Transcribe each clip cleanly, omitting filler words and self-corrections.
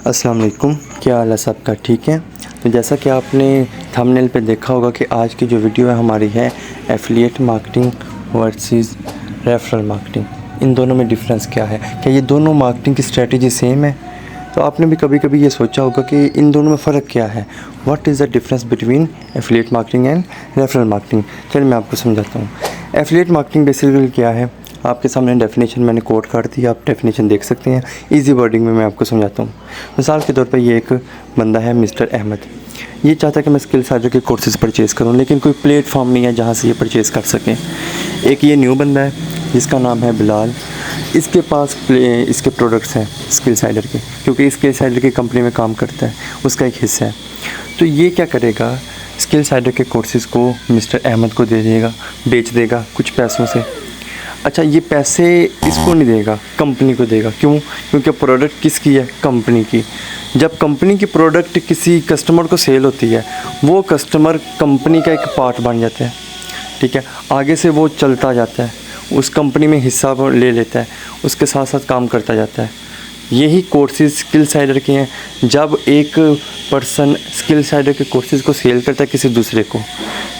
अस्सलाम वालेकुम, क्या हाल है सबका? ठीक है। तो जैसा कि आपने थंबनेल पे देखा होगा कि आज की जो वीडियो है हमारी है affiliate marketing versus referral marketing. इन दोनों में डिफरेंस क्या है? क्या ये दोनों मार्केटिंग की स्ट्रेटजी सेम है? तो आपने भी कभी कभी ये सोचा होगा कि इन दोनों में फ़र्क क्या है, what is the difference between affiliate marketing and referral marketing. चलिए मैं आपको समझाता हूँ। एफिलिएट मार्केटिंग बेसिकली क्या है, आपके सामने डेफिनेशन मैंने कोट कर दी, आप डेफिनेशन देख सकते हैं। इजी वर्डिंग में मैं आपको समझाता हूँ। मिसाल के तौर पर ये एक बंदा है मिस्टर अहमद, ये चाहता है कि मैं स्किल साइडर के कोर्सेज़ परचेज़ करूँ, लेकिन कोई प्लेटफॉर्म नहीं है जहाँ से ये परचेज़ कर सकें। एक ये न्यू बंदा है जिसका नाम है बिलाल, इसके पास इसके प्रोडक्ट्स हैं स्किल साइडर के, क्योंकि स्किल साइडर की कंपनी में काम करता है, उसका एक हिस्सा है। तो ये क्या करेगा, स्किल साइडर के कोर्सेज़ को मिस्टर अहमद को दे देगा, बेच देगा कुछ पैसों से। अच्छा, ये पैसे इसको नहीं देगा, कंपनी को देगा। क्यों? क्योंकि प्रोडक्ट किसकी है? कंपनी की। जब कंपनी की प्रोडक्ट किसी कस्टमर को सेल होती है, वो कस्टमर कंपनी का एक पार्ट बन जाता है। ठीक है, आगे से वो चलता जाता है, उस कंपनी में हिस्सा ले लेता है, उसके साथ साथ काम करता जाता है। यही कोर्सेज़ स्किल साइडर के हैं। जब एक पर्सन स्किल साइडर के कोर्सेज़ को सेल करता है किसी दूसरे को,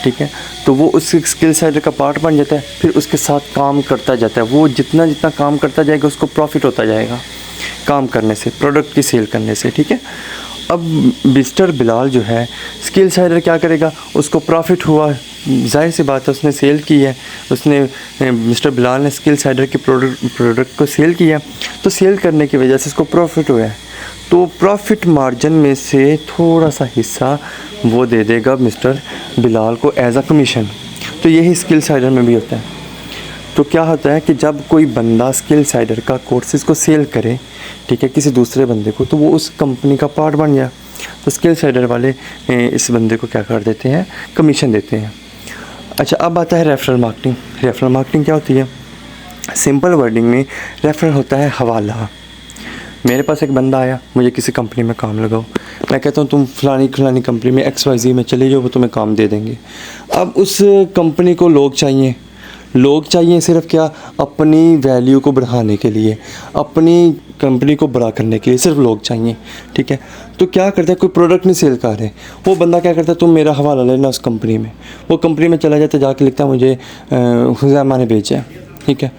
ठीक है, तो वो उस स्किल साइडर का पार्ट बन जाता है, फिर उसके साथ काम करता जाता है। वो जितना जितना काम करता जाएगा उसको प्रॉफिट होता जाएगा काम करने से, प्रोडक्ट की सेल करने से। ठीक है, अब मिस्टर बिलाल जो है, स्किल साइडर क्या करेगा, उसको प्रॉफिट हुआ, जाहिर सी बात है उसने सेल की है, उसने मिस्टर बिलाल ने स्किल साइडर के प्रोडक्ट को सेल किया, तो सेल करने की वजह से उसको प्रॉफिट हुआ है। तो प्रॉफिट मार्जिन में से थोड़ा सा हिस्सा वो दे देगा मिस्टर बिलाल को एज अ कमीशन। तो यही स्किल साइडर में भी होता है। तो क्या होता है कि जब कोई बंदा स्किल साइडर का कोर्सेज़ को सेल करे, ठीक है, किसी दूसरे बंदे को, तो वो उस कंपनी का पार्ट बन गया। तो स्किल साइडर वाले इस बंदे को क्या कर देते हैं, कमीशन देते हैं। अच्छा, अब आता है रेफरल मार्केटिंग। रेफरल मार्केटिंग क्या होती है? सिंपल वर्डिंग में रेफरल होता है हवाला। मेरे पास एक बंदा आया, मुझे किसी कंपनी में काम लगाओ, मैं कहता हूँ तुम फलानी कंपनी में XYZ में चले जाओ, वो तुम्हें काम दे देंगे। अब उस कंपनी को लोग चाहिए सिर्फ क्या, अपनी वैल्यू को बढ़ाने के लिए, अपनी कंपनी को बड़ा करने के लिए सिर्फ लोग चाहिए। ठीक है, तो क्या करता है, कोई प्रोडक्ट नहीं सेल कर रहे, वो बंदा क्या करता है, तुम मेरा हवाला लेना उस कंपनी में। वो कंपनी में चला जाता है, जाके लिखता है मुझे हुज़ैमा ने भेजा है। ठीक है,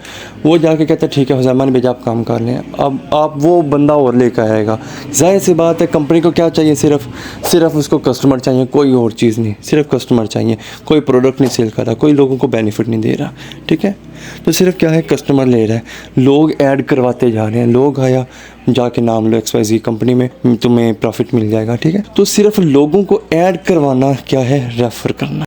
वो जाके कहता है ठीक है हुज़ैमा ने भेजा, आप काम कर लें। अब आप वो बंदा और लेकर आएगा। जाहिर सी बात है, कंपनी को क्या चाहिए, सिर्फ उसको कस्टमर चाहिए, कोई और चीज़ नहीं, सिर्फ कस्टमर चाहिए। कोई प्रोडक्ट नहीं सेल कर रहा, कोई लोगों को बेनिफिट नहीं दे रहा। ठीक है, तो सिर्फ क्या है, कस्टमर ले रहा है, लोग ऐड करवाते जा रहे हैं। लोग आया, जाके नाम लो XYZ कंपनी में, तुम्हें प्रॉफिट मिल जाएगा। ठीक है, तो सिर्फ लोगों को ऐड करवाना क्या है, रेफ़र करना।